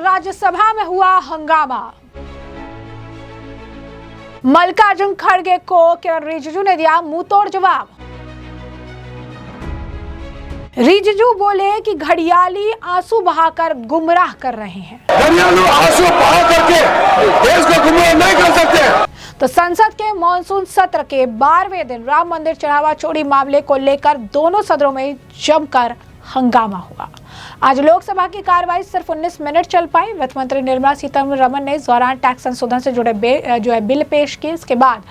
राज्यसभा में हुआ हंगामा। मल्लिकार्जुन खड़गे को किरण रिजिजू ने दिया मुंहतोड़ जवाब। रिजिजू बोले कि घड़ियाली आंसू बहाकर गुमराह कर रहे हैं। घड़ियाली आंसू बहा करके देश को गुमराह नहीं कर सकते। तो संसद के मॉनसून सत्र के 12वें दिन राम मंदिर चढ़ावा चोरी मामले को लेकर दोनों सदनों में जमकर हंगामा हुआ। आज लोकसभा की कार्रवाई सिर्फ 19 मिनट चल पाई। वित्त मंत्री निर्मला सीतारमण ने इस दौरान टैक्स संशोधन से जुड़े बिल पेश किए। इसके बाद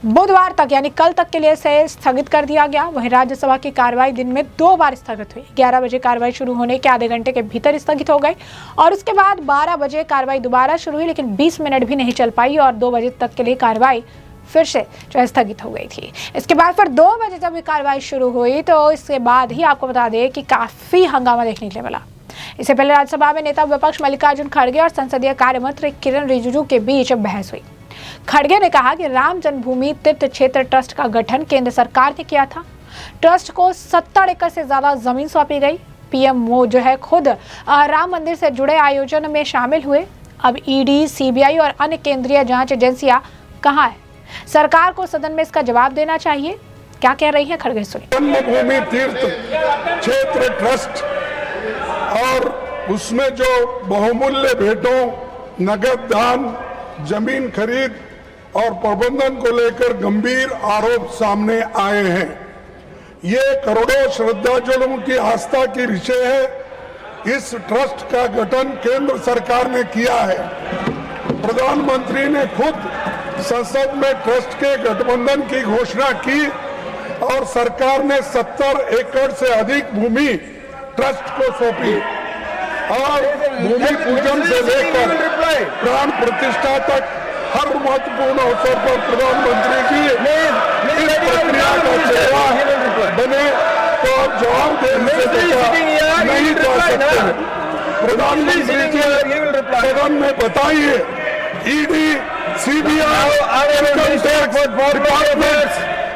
बुधवार तक यानी कल तक के लिए इसे स्थगित कर दिया गया। वहीं राज्यसभा की कार्रवाई दिन में 2 बार स्थगित हुई। 11 बजे कार्रवाई शुरू होने के आधे घंटे के भीतर स्थगित हो गई और उसके बाद 12 बजे कार्रवाई दोबारा शुरू हुई, लेकिन 20 मिनट भी नहीं चल पाई और 2 बजे तक के लिए कार्रवाई फिर से जो है स्थगित हो गई थी। इसके बाद फिर 2 बजे जब कार्रवाई शुरू हुई तो इसके बाद ही आपको बता दें कि काफी हंगामा देखने के लिए मिला। इससे पहले राज्यसभा में नेता विपक्ष मल्लिकार्जुन खड़गे और संसदीय कार्य मंत्री किरण रिजिजू के बीच बहस हुई। खड़गे ने कहा कि राम जन्मभूमि तीर्थ क्षेत्र ट्रस्ट का गठन केंद्र सरकार ने किया था। ट्रस्ट को 70 एकड़ से ज्यादा जमीन सौंपी गई। पीएम जो है खुद राम मंदिर से जुड़े आयोजन में शामिल हुए। अब ईडी, सीबीआई और अन्य केंद्रीय जांच एजेंसियां कहाँ है? सरकार को सदन में इसका जवाब देना चाहिए। क्या कह रही है खड़गे सुनिए। जन्मभूमि तीर्थ क्षेत्र ट्रस्ट और उसमें जो बहुमूल्य भेंटों, नगद दान, जमीन खरीद और प्रबंधन को लेकर गंभीर आरोप सामने आए हैं। ये करोड़ों श्रद्धालुओं की आस्था की विषय है। इस ट्रस्ट का गठन केंद्र सरकार ने किया है। प्रधानमंत्री ने खुद संसद में ट्रस्ट के गठबंधन की घोषणा की और सरकार ने 70 एकड़ से अधिक भूमि ट्रस्ट को सौंपी और भूमि पूजन से लेकर प्राण प्रतिष्ठा तक हर महत्वपूर्ण अवसर पर प्रधानमंत्री की इस प्रक्रिया का चेहरा बने तो आप जवाब देने से बचा नहीं जा सकते। प्रधानमंत्री जी सदन में बताइए, ईडी, सीबीआई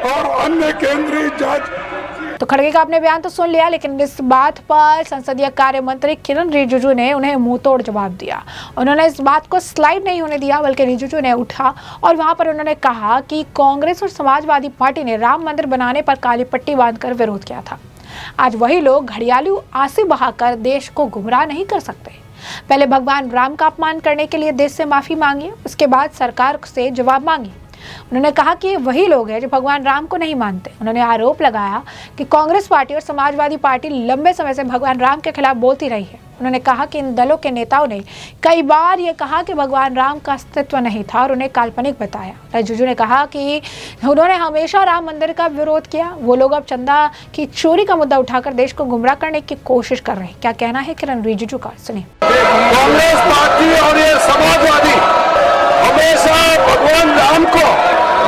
और अन्य केंद्रीय जांच। तो खड़गे का आपने बयान तो सुन लिया, लेकिन इस बात पर संसदीय कार्य मंत्री किरण रिजिजू ने उन्हें मुंहतोड़ जवाब दिया। उन्होंने इस बात को स्लाइड नहीं होने दिया, बल्कि रिजिजू ने उठा और वहां पर उन्होंने कहा कि कांग्रेस और समाजवादी पार्टी ने राम मंदिर बनाने पर काली पट्टी बांधकर विरोध किया था। आज वही लोग घड़ियाली आंसू बहाकर देश को गुमराह नहीं कर सकते। पहले भगवान राम का अपमान करने के लिए देश से माफी मांगिए, उसके बाद सरकार से जवाब मांगिए। उन्होंने कहा कि वही लोग हैं जो भगवान राम को नहीं मानते। उन्होंने आरोप लगाया कि कांग्रेस पार्टी और समाजवादी पार्टी लंबे समय से भगवान राम के खिलाफ बोलती रही है। उन्होंने कहा कि इन दलों के नेताओं ने कई बार ये कहा कि भगवान राम का अस्तित्व नहीं था और उन्हें काल्पनिक बताया। रिजिजू ने कहा कि उन्होंने हमेशा राम मंदिर का विरोध किया। वो लोग अब चंदा की चोरी का मुद्दा उठाकर देश को गुमराह करने की कोशिश कर रहे हैं। क्या कहना है किरण रिजिजू का, सुनिए। कांग्रेस पार्टी और ये समाजवादी हमेशा भगवान राम को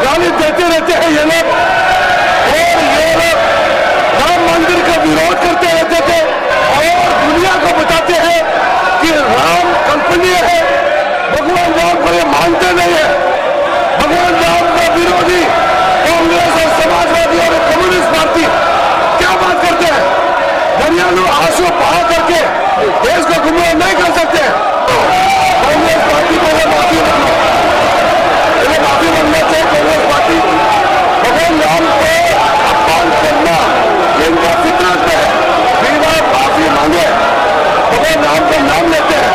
गाली देते रहते हैं। ये लोग राम मंदिर का विरोध करते रहते थे और दुनिया को बताते हैं कि राम कल्पनीय है, भगवान राम को ये मानते नहीं है। भगवान राम का विरोधी कांग्रेस और समाजवादी और कम्युनिस्ट पार्टी क्या बात करते हैं? घड़ियाली आंसू बहा करके देश को गुमराह नहीं कर सकते। कांग्रेस पार्टी को माफी मांगना चाहिए। कांग्रेस पार्टी भगवान राम को अपमान करना इनका फितरत है। माफी मांगे, भगवान राम का नाम लेते हैं,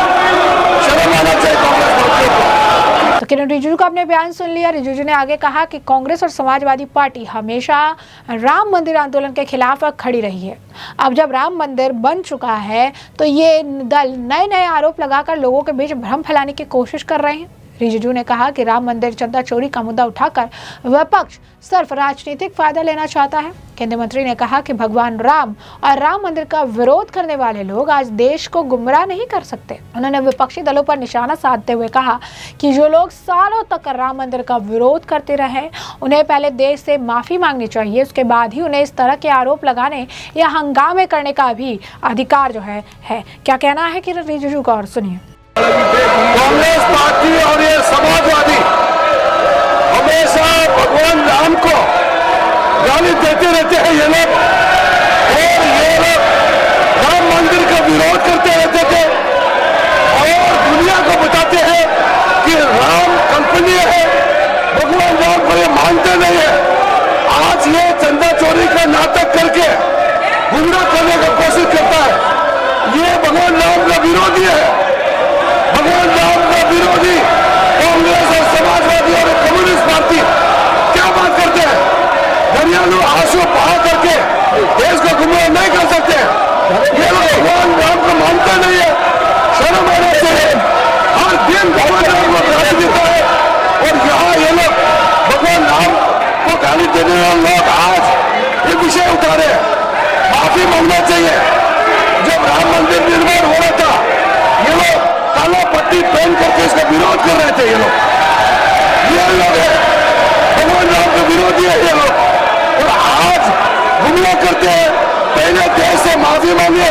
शर्म आना चाहिए कांग्रेस पार्टी को। तो किरण रिजिजू का आपने बयान सुन लिया। रिजिजू ने आगे कहा कि कांग्रेस और समाजवादी पार्टी हमेशा राम मंदिर आंदोलन के खिलाफ खड़ी रही है। अब जब राम मंदिर बन चुका है तो ये दल नए नए आरोप लगाकर लोगों के बीच भ्रम फैलाने की कोशिश कर रहे हैं। रिजिजू ने कहा कि राम मंदिर चंदा चोरी का मुद्दा उठाकर विपक्ष सिर्फ राजनीतिक फायदा लेना चाहता है। केंद्रीय मंत्री ने कहा कि भगवान राम और राम मंदिर का विरोध करने वाले लोग आज देश को गुमराह नहीं कर सकते। उन्होंने विपक्षी दलों पर निशाना साधते हुए कहा कि जो लोग सालों तक राम मंदिर का विरोध करते रहे, उन्हें पहले देश से माफी मांगनी चाहिए, उसके बाद ही उन्हें इस तरह के आरोप लगाने या हंगामे करने का भी अधिकार जो है। क्या कहना है किरण रिजिजू का, और सुनिए। कांग्रेस पार्टी और ये समाजवादी हमेशा भगवान राम को गाली देते रहते हैं। ये लोग राम मंदिर का विरोध करते रहते थे और विरोधी है, भगवान राम का विरोधी कांग्रेस और समाजवादी और कम्युनिस्ट पार्टी क्या बात करते हैं? दरियालू आंसू बहा करके देश को गुमराह नहीं कर सकते। ये लोग भगवान राम को मानते नहीं है, शर्म आना चाहिए। हर दिन भगवान राम को गाली देता है और यहाँ ये लोग भगवान राम को गाली देने वाले लोग आज ये विषय उठारे, माफी मांगना चाहिए। जब राम मंदिर निर्माण हो रहा था, ये लोग काला पट्टी पहन करके इसका विरोध कर रहे थे। ये लोग है भगवान राम के विरोधी है ये लोग, और आज हमला करते हैं। पहले देश से माफी मांगे,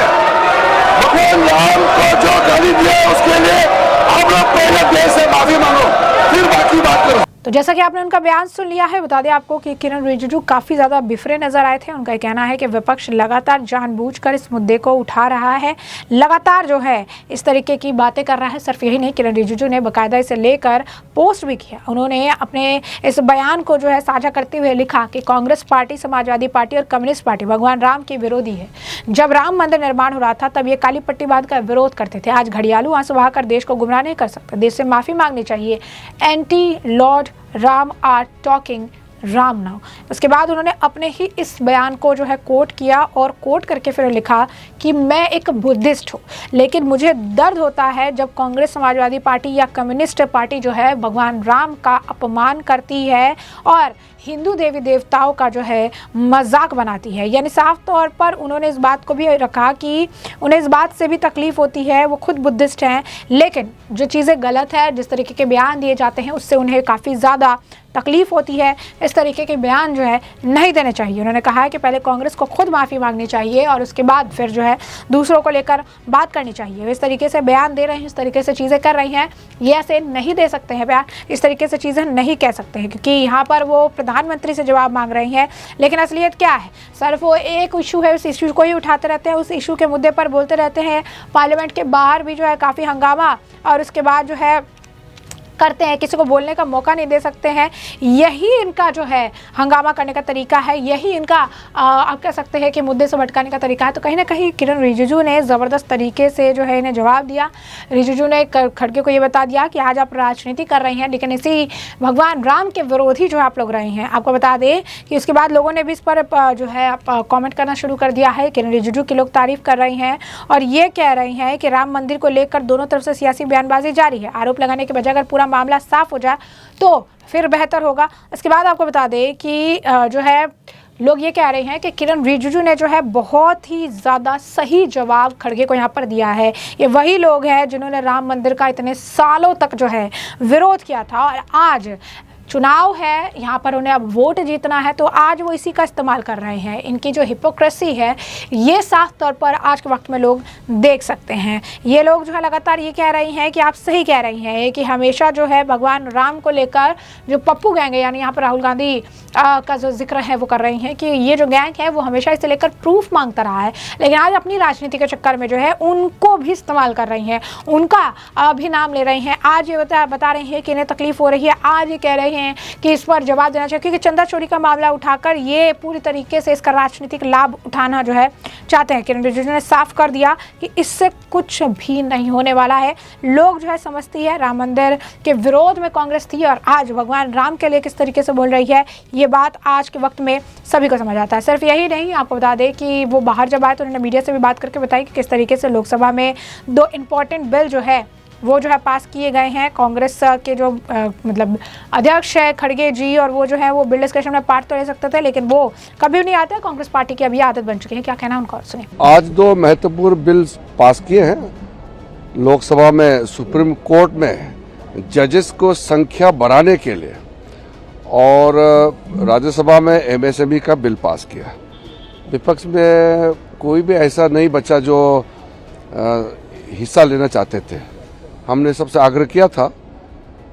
भगवान राम को जो गाली दिया उसके लिए आप लोग पहले देश से माफी मांगो, फिर बाकी बात करो। तो जैसा कि आपने उनका बयान सुन लिया है, बता दें आपको कि किरण रिजिजू काफी ज्यादा बिफरे नजर आए थे। उनका कहना है कि विपक्ष लगातार जानबूझकर इस मुद्दे को उठा रहा है, लगातार जो है इस तरीके की बातें कर रहा है। सिर्फ यही नहीं, किरण रिजिजू ने बाकायदा इसे लेकर पोस्ट भी किया। उन्होंने अपने इस बयान को जो है साझा करते हुए लिखा कि कांग्रेस पार्टी, समाजवादी पार्टी और कम्युनिस्ट पार्टी भगवान राम के विरोधी है। जब राम मंदिर निर्माण हो रहा था तब ये काली पट्टी बांधकर विरोध करते थे। आज घड़ियालू आंसू बहाकर देश को गुमराह नहीं कर सकते, देश से माफी मांगनी चाहिए। Anti lord Ram are talking Ram now. उसके बाद उन्होंने अपने ही इस बयान को जो है कोट किया और कोट करके फिर लिखा कि मैं एक बुद्धिस्ट हूँ, लेकिन मुझे दर्द होता है जब कांग्रेस, समाजवादी पार्टी या कम्युनिस्ट पार्टी जो है भगवान राम का अपमान करती है और हिंदू देवी देवताओं का जो है मजाक बनाती है। यानी साफ तौर पर उन्होंने इस बात को भी रखा कि उन्हें इस बात से भी तकलीफ होती है, वो खुद बुद्धिस्ट हैं, लेकिन जो चीज़ें गलत है, जिस तरीके के बयान दिए जाते हैं उससे उन्हें काफ़ी ज़्यादा तकलीफ होती है। इस तरीके के बयान जो है नहीं देने चाहिए। उन्होंने कहा है कि पहले कांग्रेस को खुद माफ़ी मांगनी चाहिए और उसके बाद फिर जो है दूसरों को लेकर बात करनी चाहिए। इस तरीके से बयान दे रहे हैं, इस तरीके से चीज़ें कर रही हैं, ये ऐसे नहीं दे सकते हैं बयान, इस तरीके से चीज़ें नहीं कह सकते हैं, क्योंकि यहाँ पर वो प्रधानमंत्री से जवाब मांग रही हैं। लेकिन असलियत क्या है? सिर्फ वो एक इशू है, उस इशू को ही उठाते रहते हैं, उस इशू के मुद्दे पर बोलते रहते हैं। पार्लियामेंट के बाहर भी जो है काफ़ी हंगामा और उसके बाद जो है करते हैं, किसी को बोलने का मौका नहीं दे सकते हैं। यही इनका जो है हंगामा करने का तरीका है, यही इनका आप कह सकते हैं कि मुद्दे से भटकाने का तरीका है। तो कहीं ना कहीं किरण रिजिजू ने ज़बरदस्त तरीके से जो है इन्हें जवाब दिया। रिजिजू ने खड़गे को ये बता दिया कि आज आप राजनीति कर रही हैं, लेकिन इसी भगवान राम के विरोधी जो आप लोग रहे हैं। आपको बता दें कि उसके बाद लोगों ने भी इस पर जो है कॉमेंट करना शुरू कर दिया है। किरण रिजिजू की लोग तारीफ कर रही हैं और ये कह रही हैं कि राम मंदिर को लेकर दोनों तरफ से सियासी बयानबाजी जारी है। आरोप लगाने के बजाय अगर पूरा मामला साफ हो जाए तो फिर बेहतर होगा। इसके बाद आपको बता दें कि जो है लोग ये कह रहे हैं कि किरण रिजिजू ने जो है बहुत ही ज़्यादा सही जवाब खड़गे को यहाँ पर दिया है। ये वही लोग हैं जिन्होंने राम मंदिर का इतने सालों तक जो है विरोध किया था और आज चुनाव है, यहाँ पर उन्हें अब वोट जीतना है, तो आज वो इसी का इस्तेमाल कर रहे हैं। इनकी जो हिपोक्रेसी है ये साफ तौर पर आज के वक्त में लोग देख सकते हैं। ये लोग जो है लगातार ये कह रही हैं कि आप सही कह रही हैं कि हमेशा जो है भगवान राम को लेकर जो पप्पू गैंग है, यानी यहाँ पर राहुल गांधी का जो जिक्र है वो कर रही हैं कि ये जो गैंग है वो हमेशा इसे लेकर प्रूफ मांगता रहा है, लेकिन आज अपनी राजनीति के चक्कर में जो है उनको भी इस्तेमाल कर रही हैं, उनका भी नाम ले रही हैं। आज ये बता रही हैं कि इन्हें तकलीफ हो रही है, आज ये कह रहे हैं कि इस पर जवाब देना चाहिए, क्योंकि चंदा चोरी का मामला उठाकर ये पूरी तरीके से इसका राजनीतिक लाभ उठाना जो है चाहते हैं। किरण रिजिजू ने साफ कर दिया कि इससे कुछ भी नहीं होने वाला है। लोग जो है समझती है राम मंदिर के विरोध में कांग्रेस थी और आज भगवान राम के लिए किस तरीके से बोल रही है, ये बात आज के वक्त में सभी को समझ आता है। सिर्फ यही नहीं, आपको बता दें कि वो बाहर जब आए तो उन्होंने मीडिया से भी बात करके बताई कि किस तरीके से लोकसभा में 2 इम्पॉर्टेंट बिल जो है वो जो है पास किए गए हैं। कांग्रेस के जो मतलब अध्यक्ष है खड़गे जी, और वो जो है वो बिल डिस्कशन में पार्ट तो ले सकते थे, लेकिन वो कभी नहीं आते। कांग्रेस पार्टी की अभी आदत बन चुकी है। क्या कहना है उनका, और सुनिए। आज 2 महत्वपूर्ण बिल पास किए हैं लोकसभा में। सुप्रीम कोर्ट में जजेस को संख्या बढ़ाने के लिए, और राज्यसभा में MSME का बिल पास किया। विपक्ष में कोई भी ऐसा नहीं बचा जो हिस्सा लेना चाहते थे। हमने सबसे आग्रह किया था,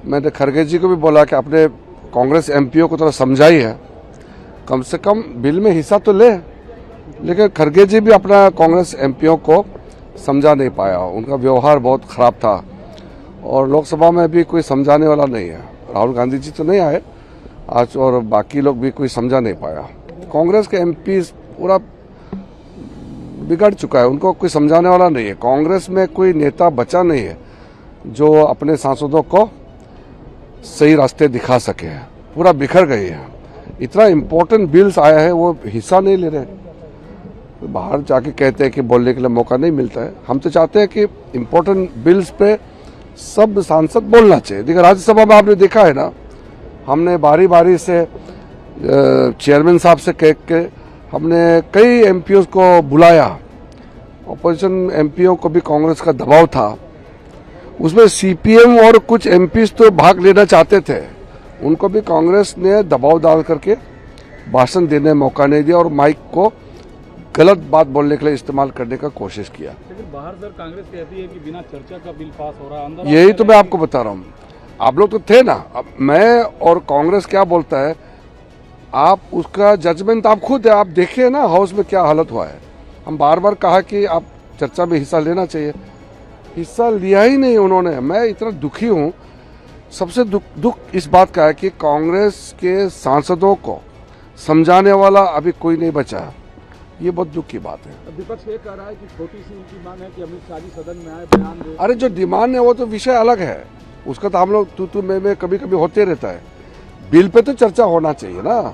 मैंने खड़गे जी को भी बोला कि अपने कांग्रेस MPO को थोड़ा समझाइए, कम से कम बिल में हिस्सा तो ले। लेकिन खड़गे जी भी अपना कांग्रेस MPO को समझा नहीं पाया, उनका व्यवहार बहुत खराब था और लोकसभा में भी कोई समझाने वाला नहीं है। राहुल गांधी जी तो नहीं आए आज, और बाकी लोग भी कोई समझा नहीं पाया। कांग्रेस के MP पूरा बिगड़ चुका है, उनको कोई समझाने वाला नहीं है। कांग्रेस में कोई नेता बचा नहीं है जो अपने सांसदों को सही रास्ते दिखा सके। पूरा बिखर गए हैं। इतना इम्पोर्टेंट बिल्स आया है वो हिस्सा नहीं ले रहे, बाहर जाके कहते हैं कि बोलने के लिए मौका नहीं मिलता है। हम तो चाहते हैं कि इम्पोर्टेंट बिल्स पे सब सांसद बोलना चाहिए। देखिए राज्यसभा में आपने देखा है ना, हमने बारी बारी से चेयरमैन साहब से कह के हमने कई एमपीओ को बुलाया। अपोजिशन एमपीओ को भी कांग्रेस का दबाव था, उसमें सीपीएम और कुछ एमपीज तो भाग लेना चाहते थे, उनको भी कांग्रेस ने दबाव डाल करके भाषण देने मौका नहीं दिया और माइक को गलत बात बोलने के लिए इस्तेमाल करने का कोशिश किया। लेकिन बाहर सर कांग्रेस कहती है कि बिना चर्चा का बिल पास हो रहा है, अंदर यही तो मैं आपको बता रहा हूँ। आप लोग तो थे ना, अब मैं और कांग्रेस क्या बोलता है आप उसका जजमेंट आप खुद है, आप देखिए ना हाउस में क्या हालत हुआ है। हम बार बार कहा कि आप चर्चा में हिस्सा लेना चाहिए, हिस्सा लिया ही नहीं उन्होंने। मैं इतना दुखी हूँ। सबसे दुख इस बात का है कि कांग्रेस के सांसदों को समझाने वाला अभी कोई नहीं बचा। ये बहुत दुख की बात है। विपक्ष ये कह रहा है कि छोटी सी उनकी मांग है कि अमित शाह जी सदन में आए, बयान दे। अरे जो डिमांड है वो तो विषय अलग है, उसका तो हम लोग तू मैं कभी कभी होते रहता है। बिल पे तो चर्चा होना चाहिए ना।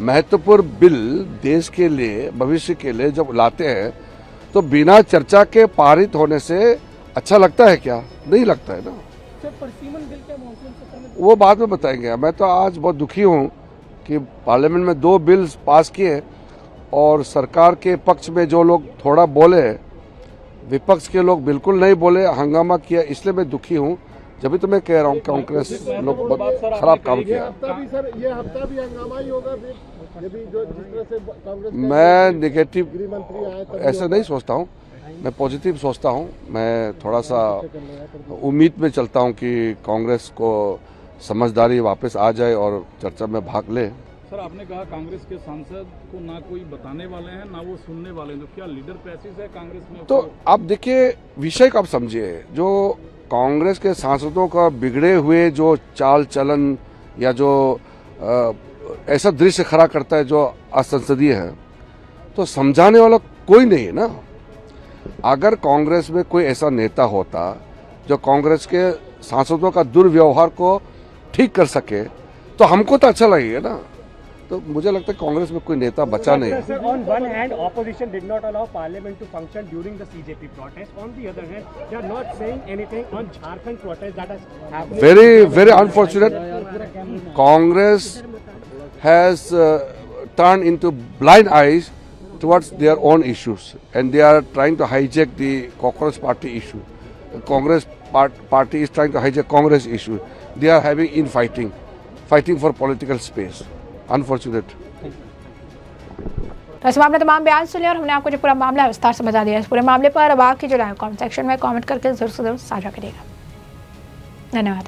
महत्वपूर्ण बिल देश के लिए, भविष्य के लिए जब लाते हैं तो बिना चर्चा के पारित होने से अच्छा लगता है क्या? नहीं लगता है ना। वो बाद में बताएंगे। मैं तो आज बहुत दुखी हूँ कि पार्लियामेंट में 2 बिल्स पास किए और सरकार के पक्ष में जो लोग थोड़ा बोले, विपक्ष के लोग बिल्कुल नहीं बोले, हंगामा किया। इसलिए मैं दुखी हूँ। जब भी तो मैं कह रहा हूँ कांग्रेस लोग बहुत खराब काम किया। ये हफ्ता भी हंगामा ही होगा फिर, यदि जो जिस तरह से कांग्रेस मैं नेगेटिव गृह मंत्री आए तब ऐसे नहीं सोचता हूँ, मैं पॉजिटिव सोचता हूँ। मैं थोड़ा सा उम्मीद में चलता हूँ कि कांग्रेस को समझदारी वापस आ जाए और चर्चा में भाग ले। सर आपने कहा कांग्रेस के सांसद को ना कोई बताने वाले हैं ना वो सुनने वाले हैं, तो क्या लीडर क्राइसिस है कांग्रेस में? तो आप देखिए विषय को आप समझिए। जो कांग्रेस के सांसदों का बिगड़े हुए जो चाल चलन या जो ऐसा दृश्य खड़ा करता है जो असंसदीय है, तो समझाने वाला कोई नहीं है ना। अगर कांग्रेस में कोई ऐसा नेता होता जो कांग्रेस के सांसदों का दुर्व्यवहार को ठीक कर सके तो हमको तो अच्छा लगेगा ना। तो मुझे लगता है कांग्रेस में कोई नेता बचा नहीं है। On one hand, opposition did not allow parliament to function during the CJP protest. On the other hand, they are not saying anything on Jharkhand protest that has happened. Very unfortunate. Congress has turned into blind eyes towards their own issues, and they are trying to hijack the Cockroach Party issue. The Congress party is trying to hijack Congress issue. They are having infighting for political space. Unfortunate. तो इस मामले तमाम बयान सुने और हमने आपको जो पूरा मामला है विस्तार से बता दिया। इस पूरे मामले पर अब आपकी जो राय कमेंट सेक्शन में कमेंट करके जरूर से जरूर साझा करिएगा। धन्यवाद।